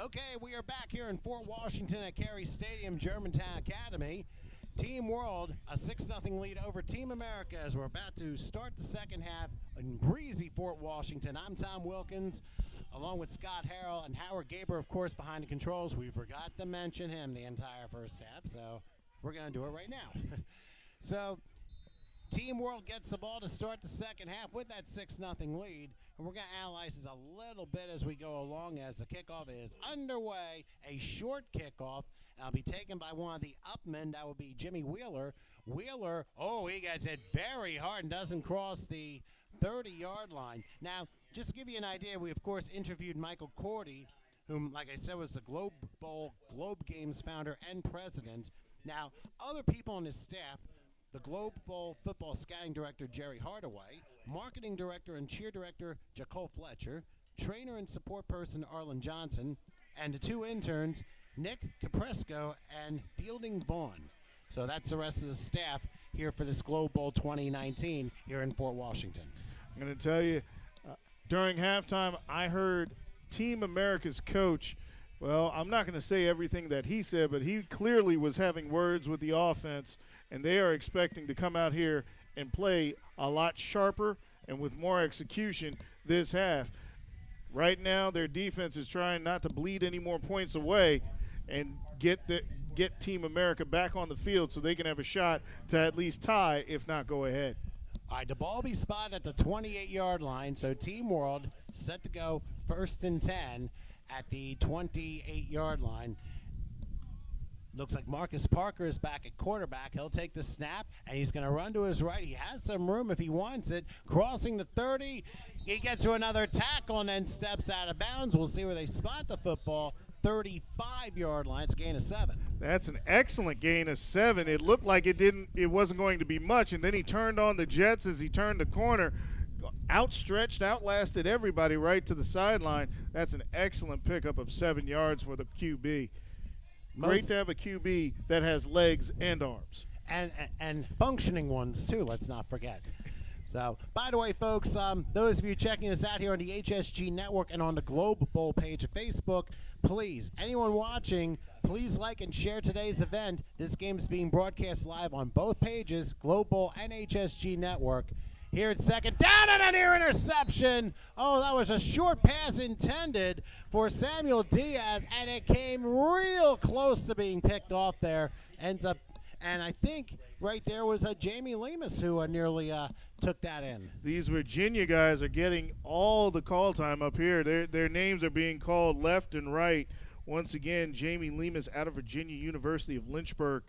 Okay, we are back here in Fort Washington at Cary Stadium, Germantown Academy. Team World, a 6-0 lead over Team America as we're about to start the second half in breezy Fort Washington. I'm Tom Wilkins, along with Scott Harrell and Howard Gaber, of course, behind the controls. We forgot to mention him the entire first half, so we're going to do it right now. So, Team World gets the ball to start the second half with that 6-0 lead. And we're going to analyze this a little bit as we go along as the kickoff is underway. A short kickoff. It'll be taken by one of the upmen. That would be Jimmy Wheeler. Wheeler, he gets hit very hard and doesn't cross the 30-yard line. Now, just to give you an idea, we, of course, interviewed Michael Cordy, whom, like I said, was the Globe Games founder and president. Now, other people on his staff, the Globe Bowl football scouting director, Jerry Hardaway, marketing director and cheer director, Jacole Fletcher, trainer and support person, Arlen Johnson, and the two interns, Nick Capresco and Fielding Vaughn. So that's the rest of the staff here for this Globe Bowl 2019 here in Fort Washington. I'm going to tell you, during halftime, I heard Team America's coach. Well, I'm not going to say everything that he said, but he clearly was having words with the offense, and they are expecting to come out here and play a lot sharper and with more execution this half. Right now, their defense is trying not to bleed any more points away and get Team America back on the field so they can have a shot to at least tie, if not go ahead. All right, the ball will be spotted at the 28-yard line, so Team World set to go 1st and 10 at the 28-yard line. Looks like Marcus Parker is back at quarterback. He'll take the snap, and he's going to run to his right. He has some room if he wants it. Crossing the 30, he gets to another tackle and then steps out of bounds. We'll see where they spot the football. 35-yard line. It's a gain of 7. That's an excellent gain of 7. It looked like it wasn't going to be much, and then he turned on the jets as he turned the corner. Outstretched, outlasted everybody right to the sideline. That's an excellent pickup of 7 yards for the QB. Great to have a QB that has legs and arms. And functioning ones, too, let's not forget. So, by the way, folks, those of you checking us out here on the HSG Network and on the Globe Bowl page of Facebook, please, anyone watching, please like and share today's event. This game is being broadcast live on both pages, Globe Bowl and HSG Network. Here at second down and a near interception. Oh, that was a short pass intended for Samuel Diaz, and it came real close to being picked off there. Ends up, and I think right there was Jamie Lemus who nearly took that in. These Virginia guys are getting all the call time up here. Their names are being called left and right. Once again, Jamie Lemus out of Virginia University of Lynchburg.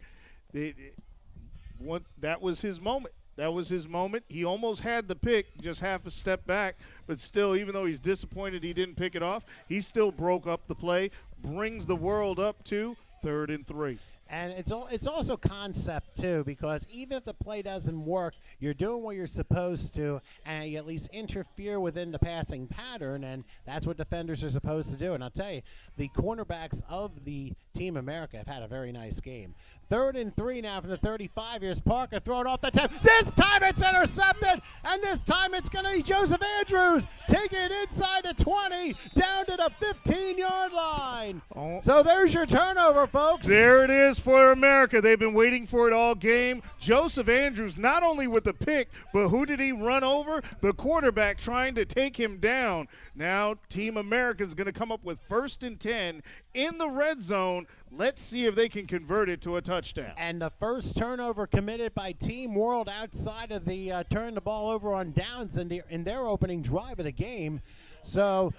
That was his moment. That was his moment. He almost had the pick, just half a step back, but still, even though he's disappointed he didn't pick it off, he still broke up the play, brings the world up to 3rd and 3. And it's also concept, too, because even if the play doesn't work, you're doing what you're supposed to, and you at least interfere within the passing pattern, and that's what defenders are supposed to do. And I'll tell you, the cornerbacks of the Team America have had a very nice game. 3rd and 3 now from the 35. Here's Parker throwing off the 10. This time it's intercepted, and this time it's going to be Joseph Andrews taking it inside the 20, down to the 15-yard line. So there's your turnover, folks. There it is for America. They've been waiting for it all game. Joseph Andrews, not only with the pick, but who did he run over? The quarterback trying to take him down. Now Team America is going to come up with 1st and 10 in the red zone. Let's see if they can convert it to a touchdown. And the first turnover committed by Team World outside of the turn the ball over on downs in their opening drive of the game. So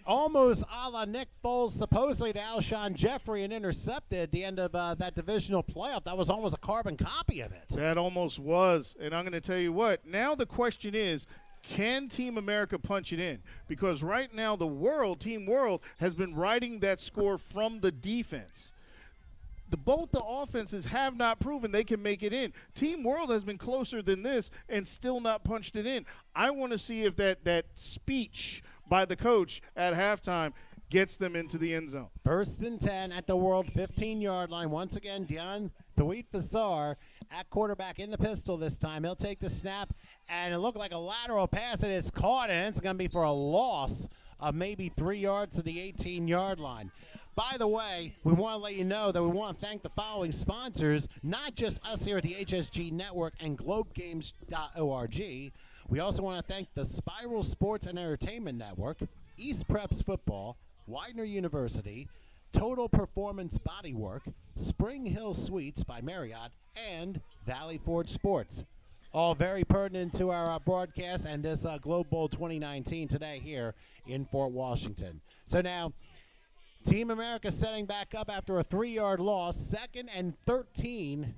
almost a la Nick Foles, supposedly to Alshon Jeffrey, and intercepted at the end of that divisional playoff. That was almost a carbon copy of it. That almost was. And I'm going to tell you what, now the question is, can Team America punch it in? Because right now Team World has been riding that score from the defense. Both the offenses have not proven they can make it in. Team World has been closer than this and still not punched it in. I want to see if that speech by the coach at halftime gets them into the end zone. 1st and 10 at the World 15-yard line. Once again, Dion Thawit Fassar at quarterback in the pistol this time. He'll take the snap, and it looked like a lateral pass. It is caught, and it's going to be for a loss of maybe 3 yards to the 18-yard line. By the way, we want to let you know that we want to thank the following sponsors, not just us here at the HSG Network and GlobeGames.org. We also want to thank the Spiral Sports and Entertainment Network, East Preps Football, Widener University, Total Performance Bodywork, Spring Hill Suites by Marriott, and Valley Forge Sports. All very pertinent to our broadcast and this Globe Bowl 2019 today here in Fort Washington. So now, Team America setting back up after a 3-yard loss, 2nd and 13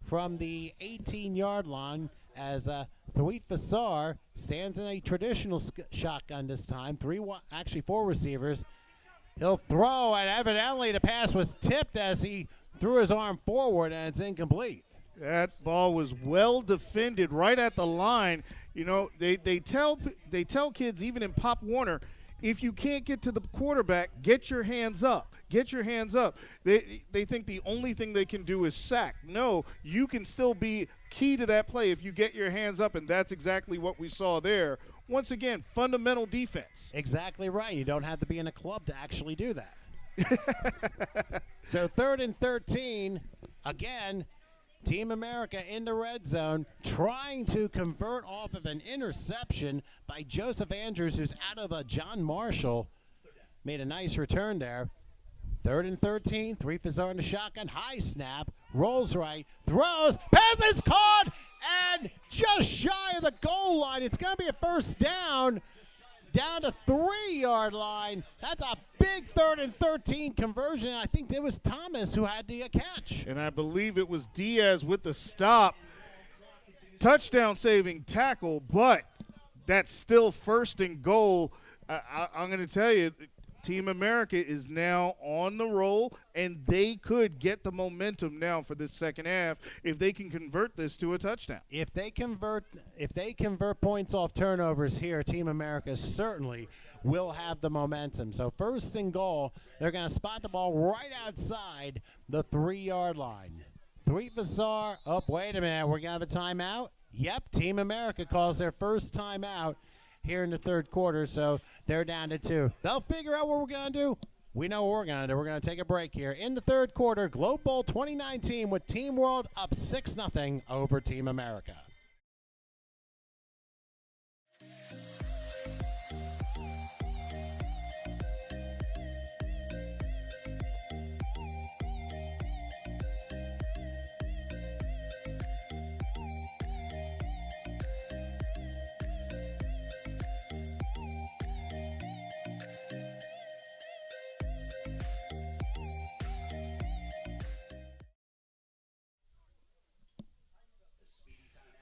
from the 18-yard line as Thweet Fassar stands in a traditional shotgun this time. 4 receivers. He'll throw, and evidently the pass was tipped as he threw his arm forward, and it's incomplete. That ball was well defended right at the line. You know, they tell kids, even in Pop Warner, if you can't get to the quarterback, get your hands up. Get your hands up. They think the only thing they can do is sack. No, you can still be key to that play if you get your hands up, and that's exactly what we saw there. Once again, fundamental defense. Exactly right. You don't have to be in a club to actually do that. So 3rd and 13, again, Team America in the red zone, trying to convert off of an interception by Joseph Andrews, who's out of a John Marshall. Made a nice return there. 3rd and 13, Thweet Fassar in the shotgun, high snap, rolls right, throws, pass is caught, and just shy of the goal line. It's going to be a first down to 3-yard line. That's a big 3rd and 13 conversion. I think it was Thomas who had the catch. And I believe it was Diaz with the stop. Touchdown saving tackle, but that's still 1st and goal. I'm going to tell you, Team America is now on the roll, and they could get the momentum now for this second half if they can convert this to a touchdown. If they convert points off turnovers here, Team America certainly will have the momentum. So 1st and goal, they're going to spot the ball right outside the 3-yard line. Thweet Fassar, wait a minute, we're going to have a timeout? Yep, Team America calls their first timeout here in the 3rd quarter, so they're down to 2. They'll figure out what we're going to do. We know what we're going to do. We're going to take a break here. In the 3rd quarter, Globe Bowl 2019 with Team World up 6-0 over Team America.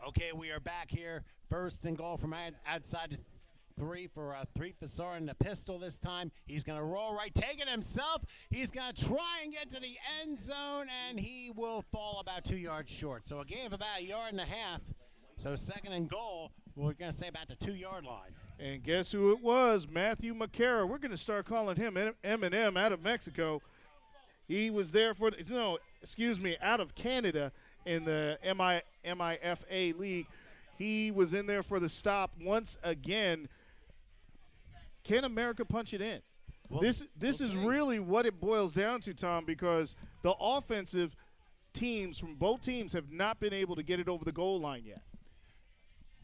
Okay, we are back here. 1st and goal from outside the 3 for Thweet Fassar in the pistol this time. He's going to roll right, take it himself. He's going to try and get to the end zone, and he will fall about 2 yards short. So a gain of about 1.5 yards. So 2nd and goal, we're going to say about the 2-yard line. And guess who it was? Matthew McCara. We're going to start calling him M&M out of Mexico. He was there for, out of Canada in the MIFA League. He was in there for the stop once again. Can America punch it in? This is really what it boils down to, Tom, because the offensive teams from both teams have not been able to get it over the goal line yet.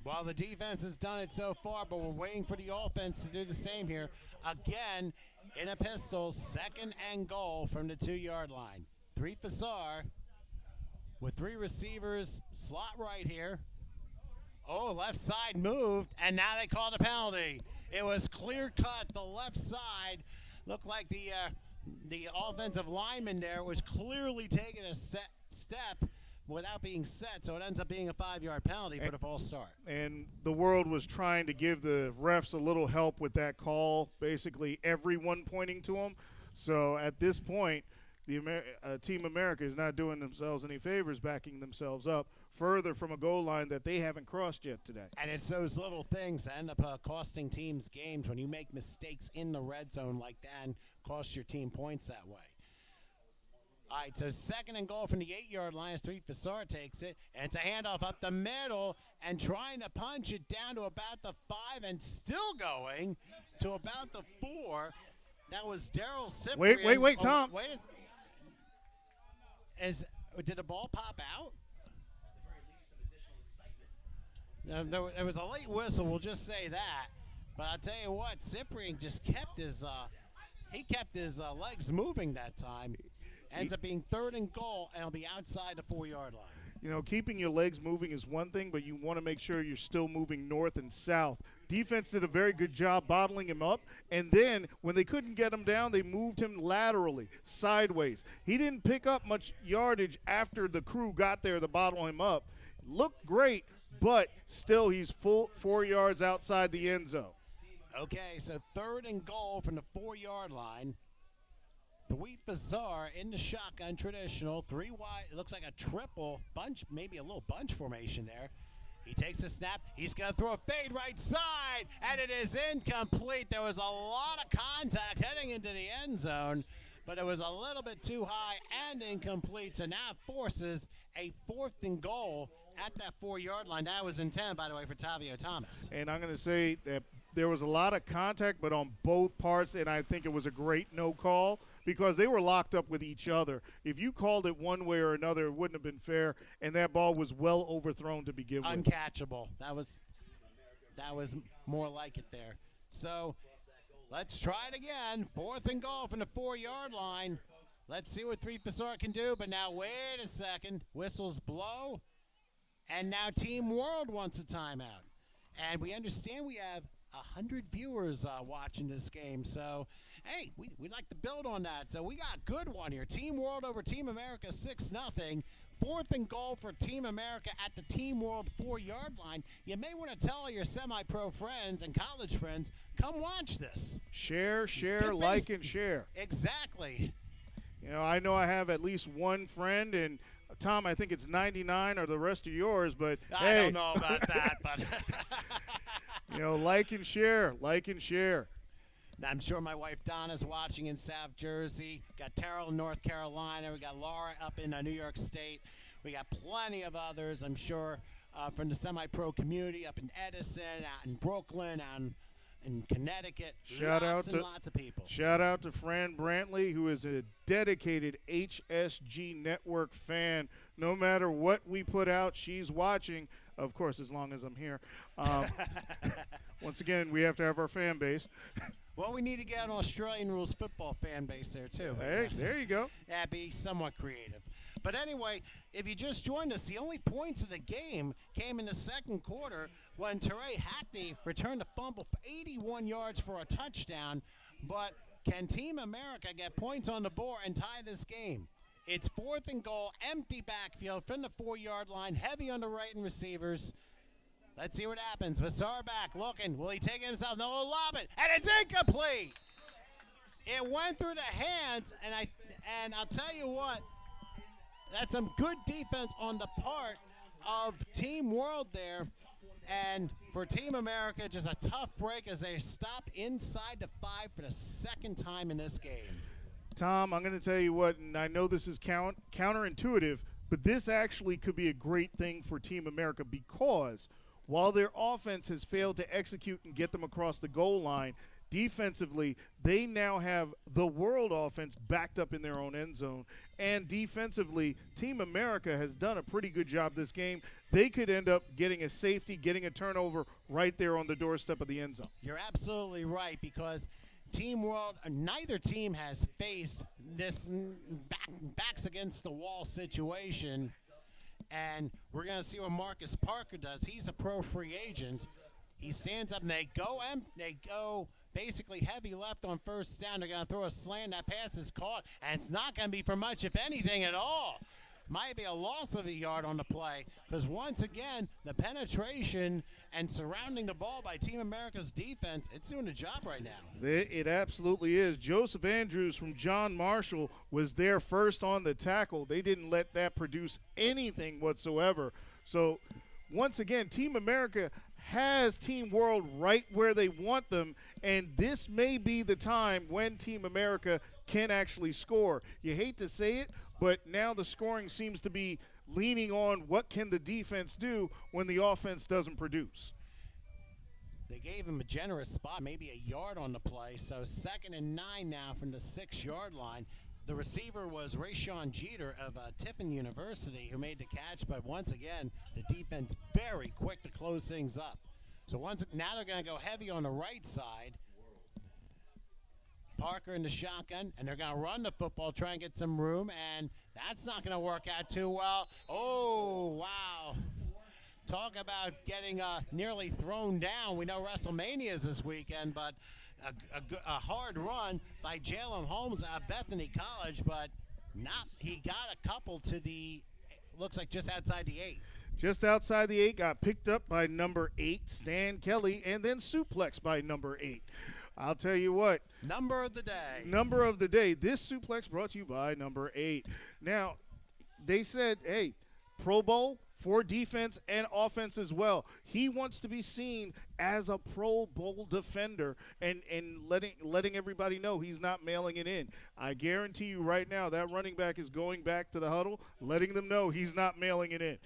Well, the defense has done it so far, but we're waiting for the offense to do the same here. Again, in a pistol, 2nd and goal from the 2-yard line. Thweet Fassar with 3 receivers, slot right here. Oh, left side moved, and now they called a penalty. It was clear cut. The left side looked like the offensive lineman there was clearly taking a step without being set, so it ends up being a 5-yard penalty for the false start. And the world was trying to give the refs a little help with that call, basically everyone pointing to them. So at this point, Team America is not doing themselves any favors, backing themselves up further from a goal line that they haven't crossed yet today. And it's those little things that end up costing teams games when you make mistakes in the red zone like that and cost your team points that way. All right, so 2nd and goal from the 8-yard line as Thweet Fassar takes it, and it's a handoff up the middle and trying to punch it down to about the 5 and still going. to about the 4. That was Daryl Wait, Cyprian. wait, wait, Tom. Wait. Did the ball pop out? There was a late whistle. We'll just say that. But I'll tell you what, Cyprian just kept his legs moving that time. Ends up being 3rd and goal, and it'll be outside the 4-yard line. You know, keeping your legs moving is one thing, but you want to make sure you're still moving north and south. Defense did a very good job bottling him up, and then when they couldn't get him down, they moved him laterally, sideways. He didn't pick up much yardage after the crew got there to bottle him up. Looked great, but still he's full 4 yards outside the end zone. Okay, so 3rd and goal from the 4-yard line. The Wheat Bazaar in the shotgun traditional, 3 wide. It looks like a triple bunch, maybe a little bunch formation there. He takes a snap. He's going to throw a fade right side, and it is incomplete. There was a lot of contact heading into the end zone, but it was a little bit too high and incomplete. So now it forces a 4th and goal at that 4-yard line. That was intended, by the way, for Tavio Thomas. And I'm going to say that there was a lot of contact, but on both parts, and I think it was a great no call because they were locked up with each other. If you called it one way or another, it wouldn't have been fair, and that ball was well overthrown to begin with. Uncatchable. That was more like it there. So let's try it again. 4th and goal from the 4-yard line. Let's see what Wheat Bazaar can do, but now wait a second. Whistles blow, and now Team World wants a timeout. And we understand we have 100 viewers watching this game. So, hey, we'd like to build on that. So we got a good one here. Team World over Team America 6-0. 4th and goal for Team America at the Team World 4-yard line. You may want to tell your semi-pro friends and college friends, come watch this. Share, like, and share. Exactly. You know I have at least one friend, and Tom, I think it's 99 or the rest of yours, but I don't know about that, but you know, like and share. I'm sure my wife Donna's watching in South Jersey. Got Terrell in North Carolina. We got Laura up in New York State. We got plenty of others, I'm sure, from the semi-pro community up in Edison, out in Brooklyn, out in Connecticut. Lots of people. Shout out to Fran Brantley, who is a dedicated HSG Network fan. No matter what we put out, she's watching. Of course, as long as I'm here. Once again, we have to have our fan base. Well, we need to get an Australian rules football fan base there, too. Hey, there you go. That'd be somewhat creative. But anyway, if you just joined us, the only points of the game came in the second quarter when Teray Hackney returned a fumble for 81 yards for a touchdown. But can Team America get points on the board and tie this game? It's 4th and goal, empty backfield from the 4-yard line, heavy on the right and receivers. Let's see what happens. Bazaar back, looking. Will he take it himself? No, he'll lob it, and it's incomplete. It went through the hands, and I'll tell you what, that's some good defense on the part of Team World there. And for Team America, just a tough break as they stopped inside the 5 for the second time in this game. Tom, I'm going to tell you what, and I know this is counterintuitive, but this actually could be a great thing for Team America because while their offense has failed to execute and get them across the goal line, defensively, they now have the world offense backed up in their own end zone. And defensively, Team America has done a pretty good job this game. They could end up getting a safety, getting a turnover right there on the doorstep of the end zone. You're absolutely right because Team World, neither team has faced this backs against the wall situation. And we're going to see what Marcus Parker does. He's a pro free agent. He stands up and they go basically heavy left on first down. They're going to throw a slant. That pass is caught, and it's not going to be for much, if anything at all. Might be a loss of a yard on the play because once again, the penetration and surrounding the ball by Team America's defense, it's doing the job right now. It absolutely is. Joseph Andrews from John Marshall was there first on the tackle. They didn't let that produce anything whatsoever. So once again, Team America has Team World right where they want them, and this may be the time when Team America can actually score. You hate to say it, but now the scoring seems to be leaning on what can the defense do when the offense doesn't produce. They gave him a generous spot, maybe a yard on the play. So 2nd and 9 now from the 6-yard line. The receiver was Rayshawn Jeter of Tiffin University, who made the catch. But once again, the defense very quick to close things up. So now they're going to go heavy on the right side. Parker in the shotgun, and they're going to run the football, try and get some room, and that's not going to work out too well. Oh, wow. Talk about getting nearly thrown down. We know WrestleMania is this weekend, but a hard run by Jalen Holmes out of Bethany College, but he got a couple to looks like just outside the 8. Just outside the 8, got picked up by number 8, Stan Kelly, and then suplexed by number 8. I'll tell you what. Number of the day. Number of the day. This suplex brought to you by number 8. Now, they said, hey, Pro Bowl for defense and offense as well. He wants to be seen as a Pro Bowl defender and letting everybody know he's not mailing it in. I guarantee you right now that running back is going back to the huddle, letting them know he's not mailing it in.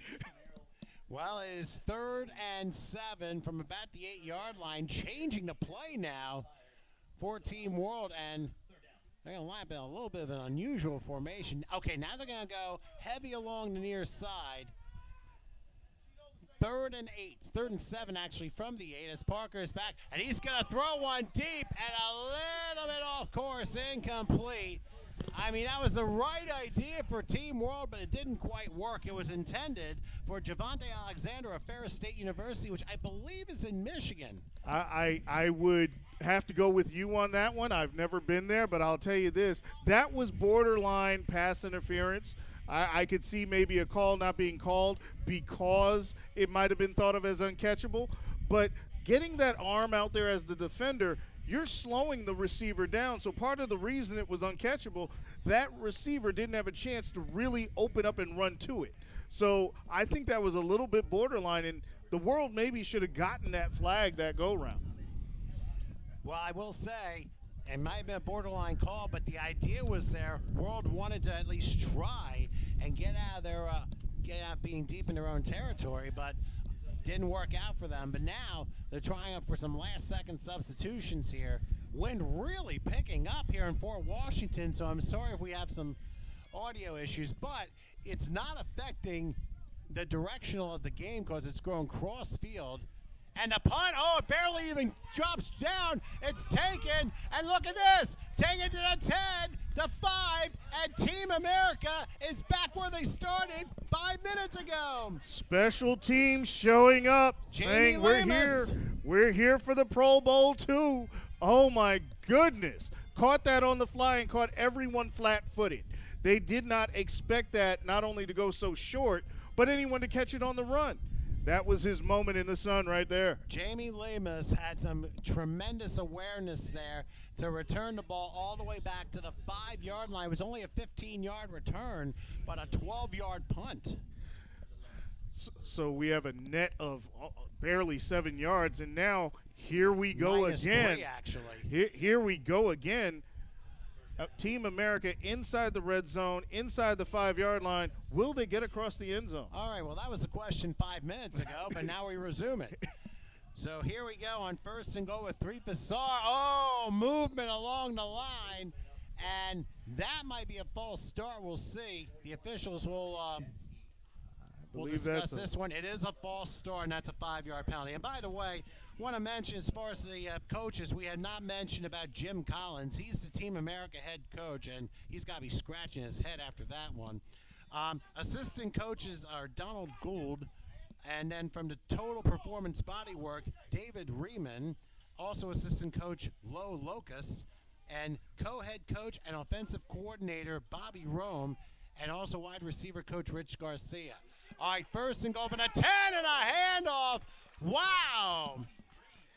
Well, it is 3rd and 7 from about the 8-yard line, changing the play now for Team World, and they're going to line up in a little bit of an unusual formation. Okay, now they're going to go heavy along the near side. 3rd and 8, 3rd and 7 actually from the 8 as Parker is back, and he's going to throw one deep and a little bit off course, incomplete. I mean, that was the right idea for Team World, but it didn't quite work. It was intended for Javante Alexander of Ferris State University, which I believe is in Michigan. I would have to go with you on that one. I've never been there, but I'll tell you this. That was borderline pass interference. I could see maybe a call not being called because it might have been thought of as uncatchable. But getting that arm out there as the defender, you're slowing the receiver down. So part of the reason it was uncatchable, that receiver didn't have a chance to really open up and run to it. So I think that was a little bit borderline, and the World maybe should have gotten that flag that go-round. Well, I will say, it might have been a borderline call, but the idea was there. World wanted to at least try and get out being deep in their own territory, but didn't work out for them. But now they're trying up for some last-second substitutions here. Wind really picking up here in Fort Washington, so I'm sorry if we have some audio issues, but it's not affecting the directional of the game because it's going cross-field. And the punt, it barely even drops down. It's taken, and look at this. Taken to the 10, the 5, and Team America is back where they started 5 minutes ago. Special teams showing up, saying we're here for the Pro Bowl too. Oh my goodness. Caught that on the fly and caught everyone flat-footed. They did not expect that not only to go so short, but anyone to catch it on the run. That was his moment in the sun right there. Jamie Lemus had some tremendous awareness there to return the ball all the way back to the 5-yard line. It was only a 15-yard return, but a 12-yard punt. So we have a net of barely 7 yards, and now here we go again. -3, actually. Here we go again. Team America inside the red zone, inside the 5-yard line. Will they get across the end zone? All right, well, that was the question 5 minutes ago, but now we resume it. So here we go on 1st and goal with 3. Fassar, movement along the line, and that might be a false start. We'll see. The officials will we'll discuss this one. It is a false start, and that's a 5-yard penalty. And by the way, want to mention as far as the coaches, we had not mentioned about Jim Collins. He's the Team America head coach, and he's got to be scratching his head after that one. Assistant coaches are Donald Gould, and then from the Total Performance Bodywork, David Riemann, also assistant coach Lo Locus, and co-head coach and offensive coordinator Bobby Rome, and also wide receiver coach Rich Garcia. All right, 1st and goal for the 10 and a handoff. Wow.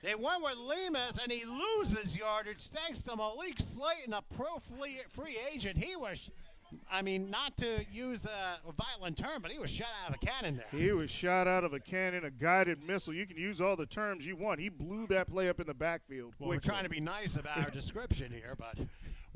They went with Lemus, and he loses yardage thanks to Malik Slayton, a pro free agent. He was, not to use a violent term, but he was shot out of a cannon there. He was shot out of a cannon, a guided missile. You can use all the terms you want. He blew that play up in the backfield. Well, we're trying to be nice about our description here, but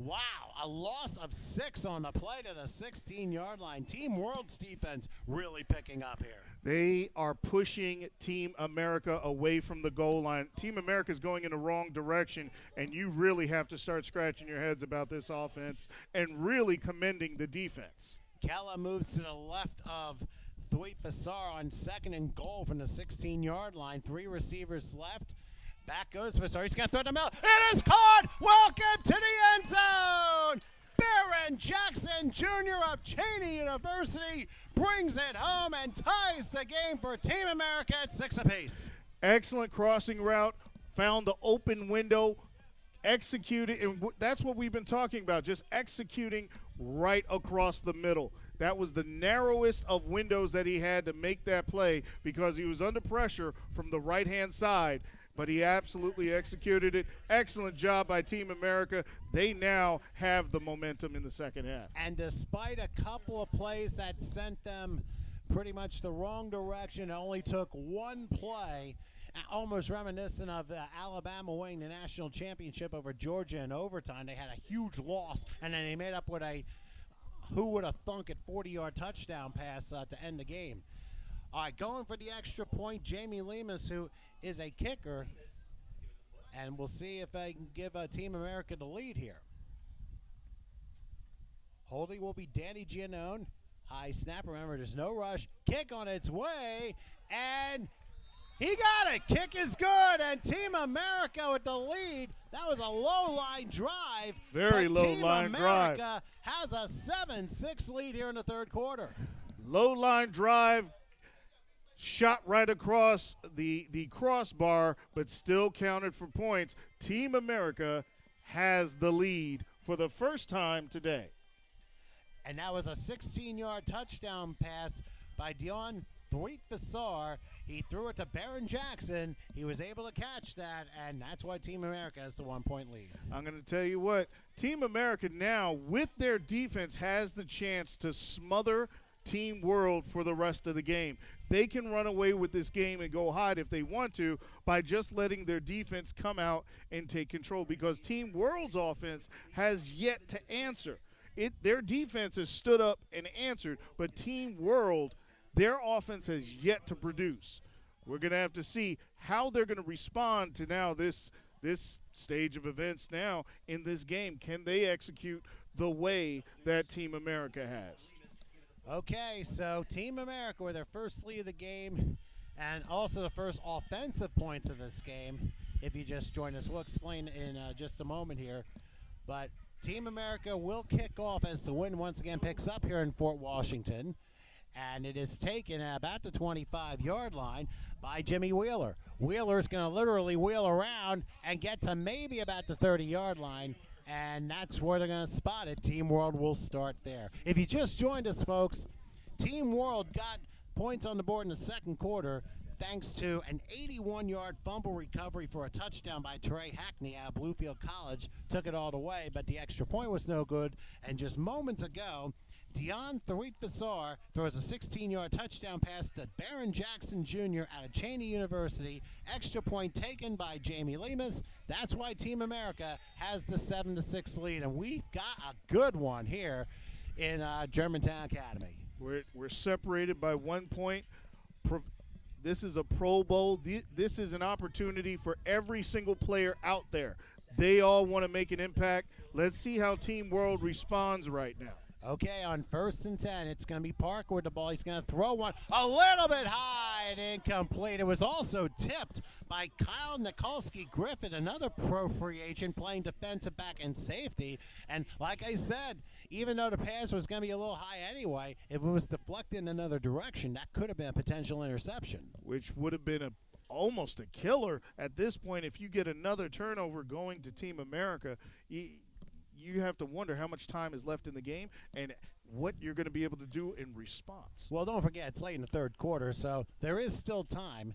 Wow, a loss of 6 on the play to the 16-yard line. Team World's defense really picking up here. They are pushing Team America away from the goal line. Team America is going in the wrong direction, and you really have to start scratching your heads about this offense and really commending the defense. Kella moves to the left of Thweet Fassar on 2nd and goal from the 16-yard line. 3 receivers left. Back goes Fassar. He's going to throw it to Mel. It is caught! Welcome to the end zone! Baron Jackson Jr. of Cheney University brings it home and ties the game for Team America at 6 apiece. Excellent crossing route. Found the open window. Executed, and that's what we've been talking about, just executing right across the middle. That was the narrowest of windows that he had to make that play because he was under pressure from the right-hand side, but he absolutely executed it. Excellent job by Team America. They now have the momentum in the second half. And despite a couple of plays that sent them pretty much the wrong direction, it only took one play, almost reminiscent of Alabama winning the national championship over Georgia in overtime. They had a huge loss, and then they made up with a who would have thunk it 40-yard touchdown pass to end the game. All right, going for the extra point, Jamie Lemus, who is a kicker, and we'll see if they can give Team America the lead here. Holding will be Danny Giannone. High snap. Remember, there's no rush. Kick on its way, and he got it. Kick is good, and Team America with the lead. That was a low-line drive. Very low-line drive. Team America has a 7-6 lead here in the third quarter. Low-line drive, shot right across the crossbar, but still counted for points. Team America has the lead for the first time today. And that was a 16-yard touchdown pass by Dion Thweet Fassar. He threw it to Baron Jackson. He was able to catch that, and that's why Team America has the 1-point lead. I'm going to tell you what, Team America now, with their defense, has the chance to smother Team World for the rest of the game. They can run away with this game and go hide if they want to by just letting their defense come out and take control, because Team World's offense has yet to answer. Their defense has stood up and answered, but Team World, their offense has yet to produce. We're going to have to see how they're going to respond to now this stage of events now in this game. Can they execute the way that Team America has? Okay, so Team America with their first lead of the game and also the first offensive points of this game. If you just joined us, we'll explain in just a moment here. But Team America will kick off as the win once again picks up here in Fort Washington. And it is taken at about the 25-yard line by Jimmy Wheeler. Wheeler's going to literally wheel around and get to maybe about the 30-yard line, and that's where they're going to spot it. Team World will start there. If you just joined us, folks, Team World got points on the board in the second quarter thanks to an 81-yard fumble recovery for a touchdown by Trey Hackney out of Bluefield College. Took it all the way, but the extra point was no good. And just moments ago, Dion Thweet Fassar throws a 16-yard touchdown pass to Baron Jackson Jr. out of Cheney University. Extra point taken by Jamie Lemus. That's why Team America has the 7-6 lead, and we've got a good one here in Germantown Academy. We're separated by 1 point. This is a Pro Bowl. This is an opportunity for every single player out there. They all want to make an impact. Let's see how Team World responds right now. Okay, on 1st and 10, it's going to be Parker with the ball. He's going to throw one a little bit high and incomplete. It was also tipped by Kyle Nikolsky-Griffin, another pro free agent playing defensive back and safety. And like I said, even though the pass was going to be a little high anyway, if it was deflected in another direction, that could have been a potential interception. Which would have been almost a killer at this point. If you get another turnover going to Team America, you have to wonder how much time is left in the game and what you're going to be able to do in response. Well, don't forget, it's late in the third quarter, so there is still time.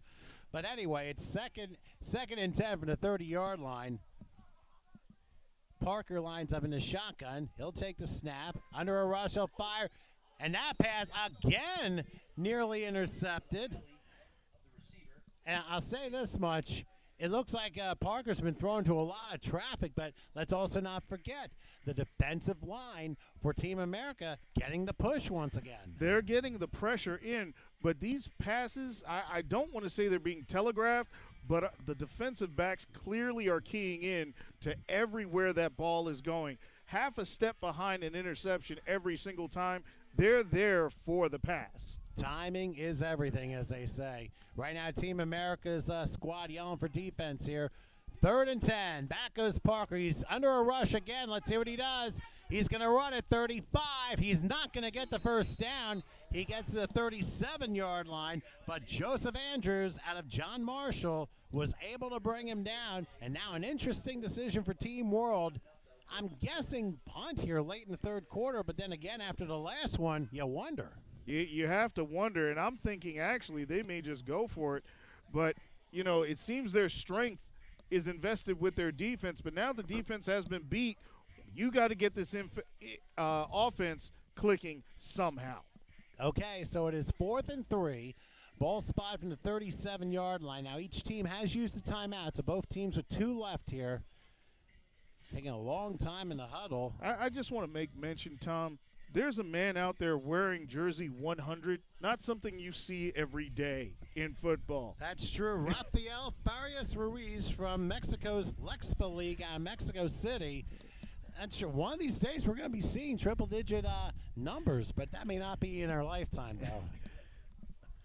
But anyway, it's second and 10 from the 30-yard line. Parker lines up in the shotgun. He'll take the snap. Under a rush, he'll fire. And that pass, again, nearly intercepted. And I'll say this much. it looks like Parker's been thrown to a lot of traffic, but let's also not forget the defensive line for Team America getting the push once again. They're getting the pressure in, but these passes, I don't want to say they're being telegraphed, but the defensive backs clearly are keying in to everywhere that ball is going. Half a step behind an interception every single time. They're there for the pass. Timing is everything, as they say. Right now, Team America's squad yelling for defense here. 3rd and 10. Back goes Parker. He's under a rush again. Let's see what he does. He's going to run at 35. He's not going to get the first down. He gets to the 37-yard line, but Joseph Andrews out of John Marshall was able to bring him down. And now an interesting decision for Team World. I'm guessing punt here late in the 3rd quarter, but then again, after the last one, you wonder. You have to wonder, and I'm thinking actually they may just go for it. But, you know, it seems their strength is invested with their defense, but now the defense has been beat. You got to get this offense clicking somehow. Okay, so it is 4th and 3. Ball spot from the 37-yard line. Now each team has used a timeout, so both teams with 2 left here. Taking a long time in the huddle. I just want to make mention, Tom, there's a man out there wearing jersey 100, not something you see every day in football. That's true. Rafael Farias Ruiz from Mexico's Lexpa League out of Mexico City. That's true. One of these days we're going to be seeing triple-digit numbers, but that may not be in our lifetime, though.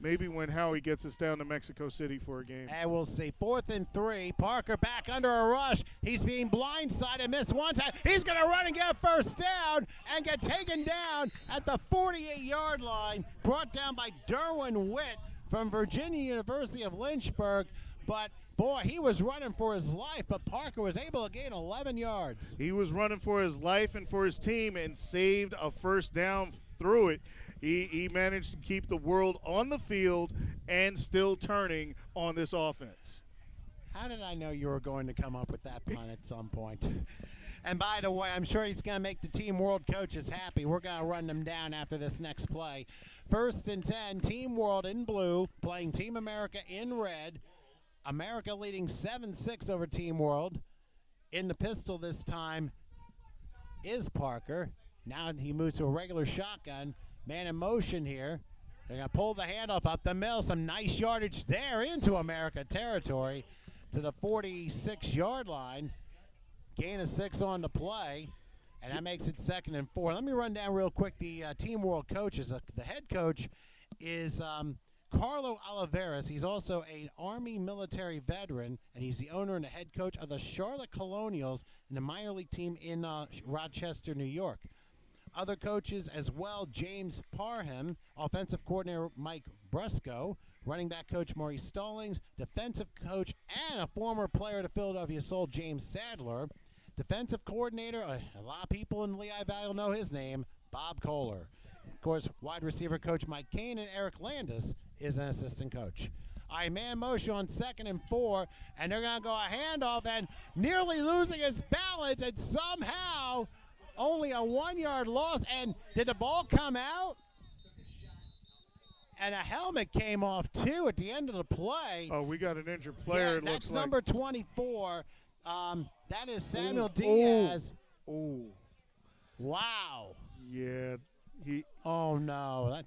Maybe when Howie gets us down to Mexico City for a game. And we'll see. 4th and 3. Parker back under a rush. He's being blindsided. Missed one time. He's going to run and get first down and get taken down at the 48-yard line. Brought down by Derwin Witt from Virginia University of Lynchburg. But, boy, he was running for his life, but Parker was able to gain 11 yards. He was running for his life and for his team and saved a first down through it. He managed to keep the world on the field and still turning on this offense. How did I know you were going to come up with that pun at some point? And by the way, I'm sure he's going to make the Team World coaches happy. We're going to run them down after this next play. 1st and 10, Team World in blue, playing Team America in red. America leading 7-6 over Team World. In the pistol this time is Parker. Now he moves to a regular shotgun. Man in motion here. They're going to pull the handoff up the middle. Some nice yardage there into America territory to the 46-yard line. Gain of 6 on the play, and that makes it 2nd and 4. Let me run down real quick the Team World coaches. The head coach is Carlo Oliveras. He's also an Army military veteran, and he's the owner and the head coach of the Charlotte Colonials and the minor league team in Rochester, New York. Other coaches as well, James Parham, offensive coordinator Mike Brusco, running back coach Maurice Stallings, defensive coach and a former player to Philadelphia Soul, James Sadler, defensive coordinator, a lot of people in Lehigh Valley will know his name, Bob Kohler. Of course, wide receiver coach Mike Kane and Eric Landis is an assistant coach. All right, man motion on 2nd and 4, and they're going to go a handoff and nearly losing his balance, and somehow only a 1-yard loss. And did the ball come out? And a helmet came off, too, at the end of the play. Oh, we got an injured player, it looks like. That's number 24. That is Samuel Diaz. Oh. Wow. Yeah. Oh, no.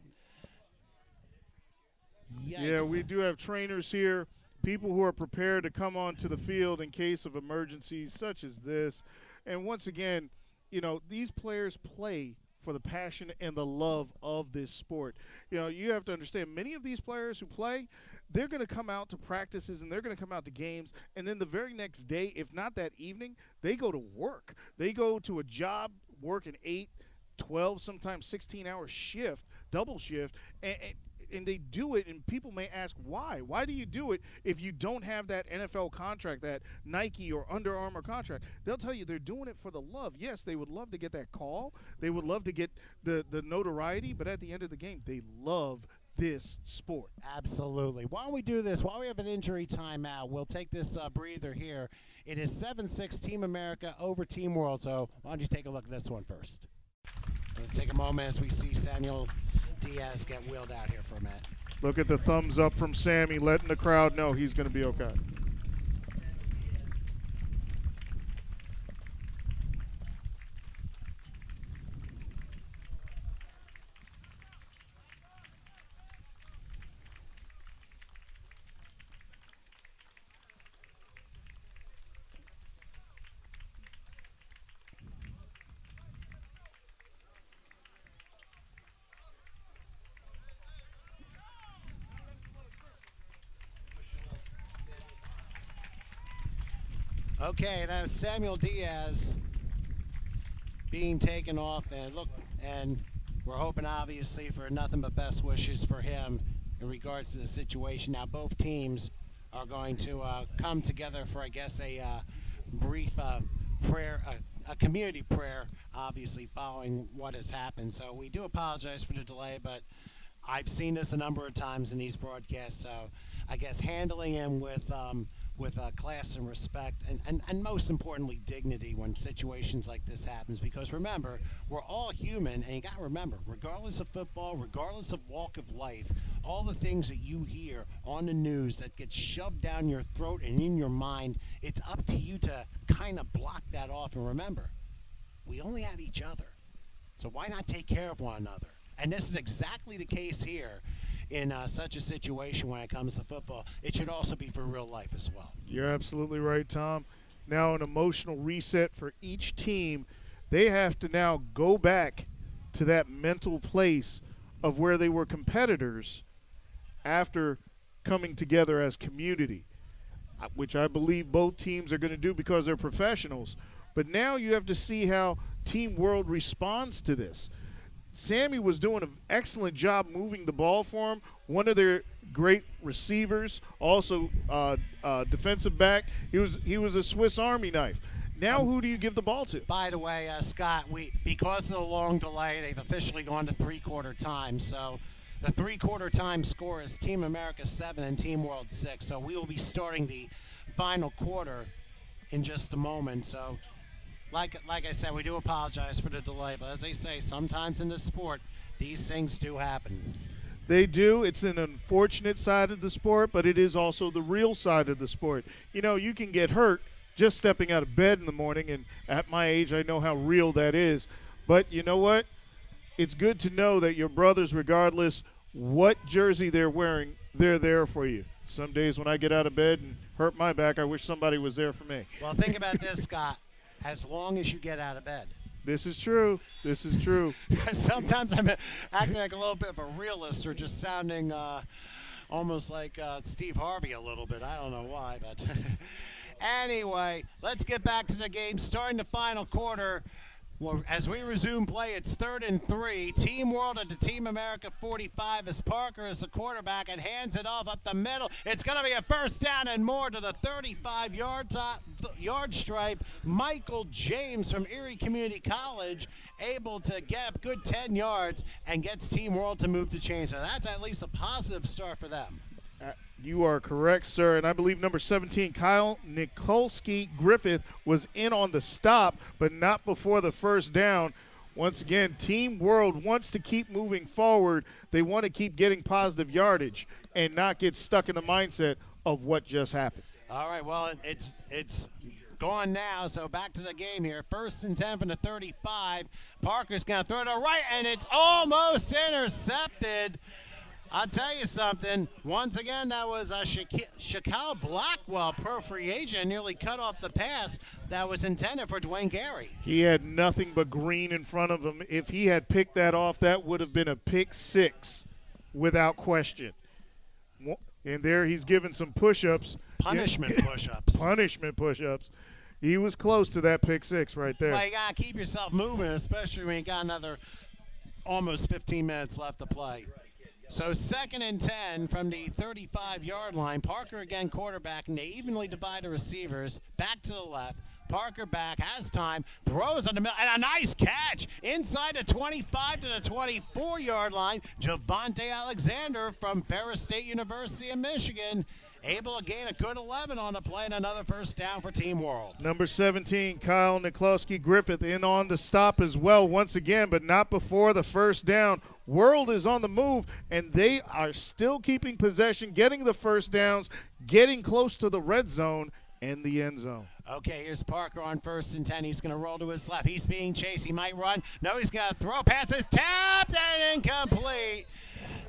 Yikes. Yeah, we do have trainers here, people who are prepared to come onto the field in case of emergencies such as this. And once again, you know, these players play for the passion and the love of this sport. You know, you have to understand, many of these players who play, they're going to come out to practices and they're going to come out to games, and then the very next day, if not that evening, they go to work. They go to a job, work an 8, 12, sometimes 16-hour shift, double shift, and they do it, and people may ask why. Why do you do it if you don't have that NFL contract, that Nike or Under Armour contract? They'll tell you they're doing it for the love. Yes, they would love to get that call. They would love to get the notoriety, but at the end of the game, they love this sport. Absolutely. Why don't we do this? While we have an injury timeout, we'll take this breather here. It is 7-6 Team America over Team World, so why don't you take a look at this one first? Let's take a moment as we see Samuel Diaz get wheeled out here for a minute. Look at the thumbs up from Sammy, letting the crowd know he's going to be okay. Okay, that was Samuel Diaz being taken off, and we're hoping obviously for nothing but best wishes for him in regards to the situation. Now both teams are going to come together for, I guess, a brief prayer, a community prayer, obviously following what has happened. So we do apologize for the delay, but I've seen this a number of times in these broadcasts. So I guess handling him with class and respect, and most importantly dignity when situations like this happens, because remember, we're all human, and you got to remember, regardless of football, regardless of walk of life, all the things that you hear on the news that get shoved down your throat and in your mind, it's up to you to kind of block that off. And remember, we only have each other, so why not take care of one another? And this is exactly the case here in such a situation when it comes to football. It should also be for real life as well. You're absolutely right, Tom. Now an emotional reset for each team. They have to now go back to that mental place of where they were competitors after coming together as community, which I believe both teams are going to do because they're professionals. But now you have to see how Team World responds to this. Sammy was doing an excellent job moving the ball for him. One of their great receivers, also defensive back. He was a Swiss Army knife. Now who do you give the ball to? By the way, Scott, because of the long delay, they've officially gone to three-quarter time. So the three-quarter time score is Team America 7 and Team World 6. So we will be starting the final quarter in just a moment. So like I said, we do apologize for the delay, but as they say, sometimes in this sport, these things do happen. They do. It's an unfortunate side of the sport, but it is also the real side of the sport. You know, you can get hurt just stepping out of bed in the morning, and at my age, I know how real that is. But you know what? It's good to know that your brothers, regardless what jersey they're wearing, they're there for you. Some days when I get out of bed and hurt my back, I wish somebody was there for me. Well, think about this, Scott. As long as you get out of bed. This is true. This is true. Sometimes I'm acting like a little bit of a realist, or just sounding almost like Steve Harvey a little bit. I don't know why, but anyway, let's get back to the game. Starting the final quarter. Well, as we resume play, it's 3rd and 3. Team World at the Team America 45 as Parker is the quarterback and hands it off up the middle. It's going to be a first down and more to the 35-yard stripe. Michael James from Erie Community College able to get a good 10 yards and gets Team World to move the chain. So that's at least a positive start for them. You are correct, sir. And I believe number 17, Kyle Nikolsky Griffith, was in on the stop, but not before the first down. Once again, Team World wants to keep moving forward. They want to keep getting positive yardage and not get stuck in the mindset of what just happened. All right, well, it's gone now, so back to the game here. 1st and 10 from the 35. Parker's going to throw it to right, and it's almost intercepted. I'll tell you something. Once again, that was Shaquille Blackwell, pro free agent, nearly cut off the pass that was intended for Dwayne Gary. He had nothing but green in front of him. If he had picked that off, that would have been a pick six without question. And there he's giving some push-ups. Punishment push-ups. Punishment push-ups. He was close to that pick six right there. Well, you got to keep yourself moving, especially when you got another almost 15 minutes left to play. So 2nd and 10 from the 35-yard line. Parker again quarterback, and they evenly divide the receivers. Back to the left. Parker back, has time, throws on the middle, and a nice catch inside the 25 to the 24-yard line. Javante Alexander from Ferris State University in Michigan, able to gain a good 11 on the play, and another first down for Team World. Number 17, Kyle Nikolsky Griffith, in on the stop as well once again, but not before the first down. World is on the move, and they are still keeping possession, getting the first downs, getting close to the red zone and the end zone. Okay, here's Parker on 1st and 10. He's going to roll to his left. He's being chased. He might run. No, he's going to throw. Pass is tapped and incomplete.